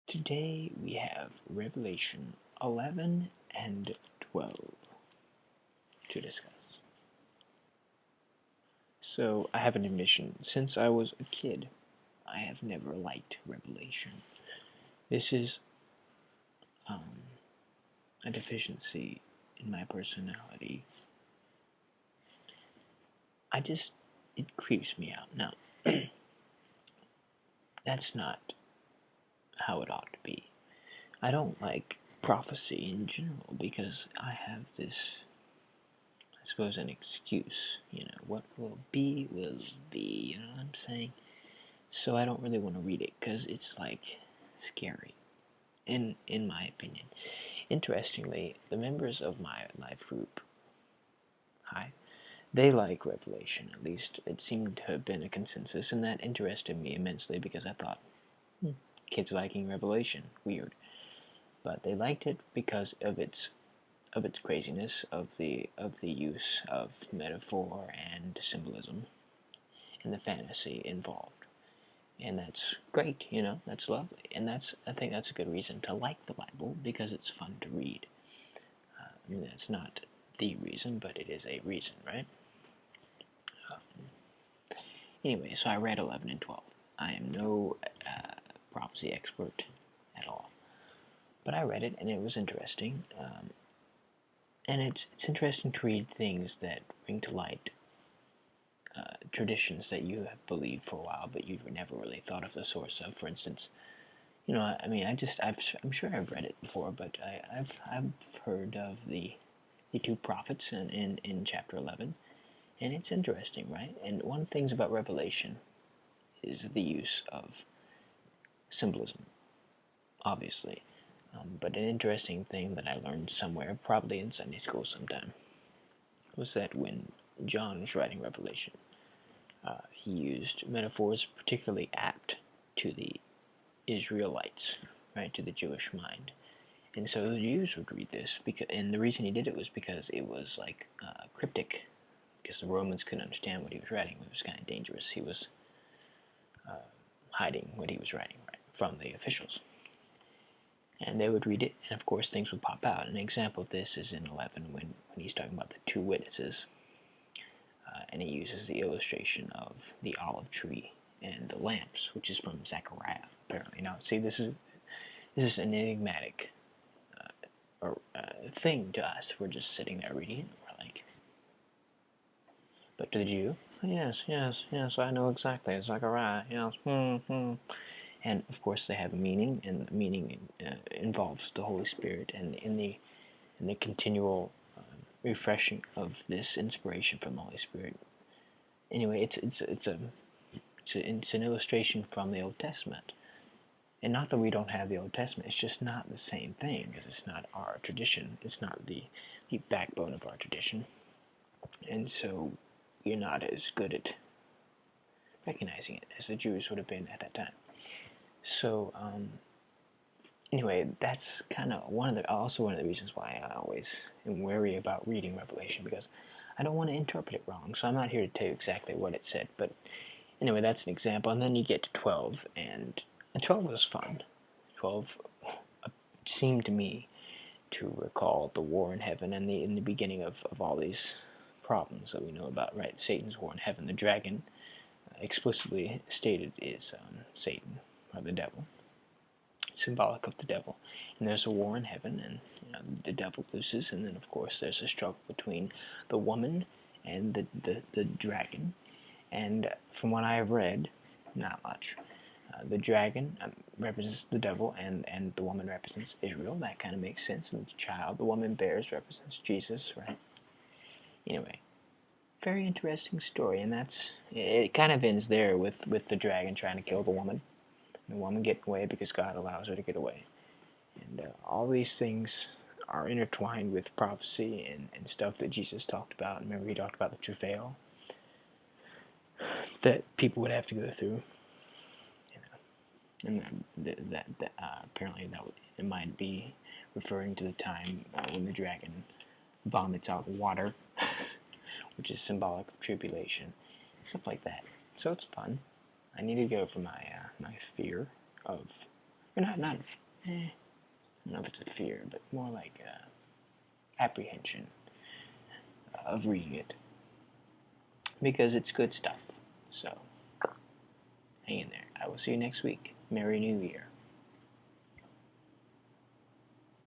Today we have Revelation 11 and 12 to discuss. So, I have an admission. Since I was a kid, I have never liked Revelation. This is a deficiency in my personality. It creeps me out. Now, that's not how it ought to be. I don't like prophecy in general because I have this, I suppose, an excuse. What will be, you know what I'm saying? So I don't really want to read it because it's like scary, in my opinion. Interestingly, the members of my life group, they like Revelation. At least it seemed to have been a consensus, and that interested me immensely because I thought, kids liking Revelation, weird. But they liked it because of its craziness, of the use of metaphor and symbolism, and the fantasy involved. And that's great, that's lovely. And I think that's a good reason to like the Bible, because it's fun to read. That's not the reason, but it is a reason, right? Anyway, so I read 11 and 12. I am no prophecy expert at all. But I read it, and it was interesting. And it's interesting to read things that bring to light traditions that you have believed for a while, but you've never really thought of the source of. For instance, I'm sure I've read it before, but I've heard of the two prophets in chapter 11, and it's interesting, right? And one of the things about Revelation is the use of symbolism, obviously. But an interesting thing that I learned somewhere, probably in Sunday school sometime, was that when John was writing Revelation, he used metaphors particularly apt to the Israelites, right, to the Jewish mind. And so the Jews would read this, and the reason he did it was because it was like cryptic, because the Romans couldn't understand what he was writing. It was kind of dangerous. He was hiding what he was writing, right, from the officials. And they would read it, and of course things would pop out. An example of this is in 11 when he's talking about the two witnesses, and he uses the illustration of the olive tree and the lamps, which is from Zechariah, apparently. Now, see, this is an enigmatic thing to us. We're just sitting there reading it, and we're like, but to the Jew, yes, I know exactly, Zechariah, yes, And of course, they have a meaning, and the meaning involves the Holy Spirit, and in the continual refreshing of this inspiration from the Holy Spirit. Anyway, it's an illustration from the Old Testament. And not that we don't have the Old Testament, it's just not the same thing, because it's not our tradition. It's not the backbone of our tradition. And so we're not as good at recognizing it as the Jews would have been at that time. So, anyway, that's kind of also one of the reasons why I always am wary about reading Revelation, because I don't want to interpret it wrong. So I'm not here to tell you exactly what it said, but anyway, that's an example. And then you get to 12, and 12 was fun. 12 seemed to me to recall the war in heaven and in the beginning of all these problems that we know about, right? Satan's war in heaven. The dragon, explicitly stated, is Satan, or the devil, symbolic of the devil. And there's a war in heaven, and the devil loses, and then of course there's a struggle between the woman and the dragon. And from what I have read, not much. The dragon represents the devil, and the woman represents Israel. That kind of makes sense. And the child the woman bears represents Jesus, right? Anyway, very interesting story, and it kind of ends there with the dragon trying to kill the woman, and the woman getting away because God allows her to get away. And all these things are intertwined with prophecy and stuff that Jesus talked about. Remember, he talked about the travail that people would have to go through. And apparently it might be referring to the time when the dragon vomits out water, which is symbolic of tribulation, stuff like that. So it's fun. I need to go for my fear of or not, I don't know if it's a fear, but more like apprehension of reading it, because it's good stuff. So, hang in there. I will see you next week. Merry New Year.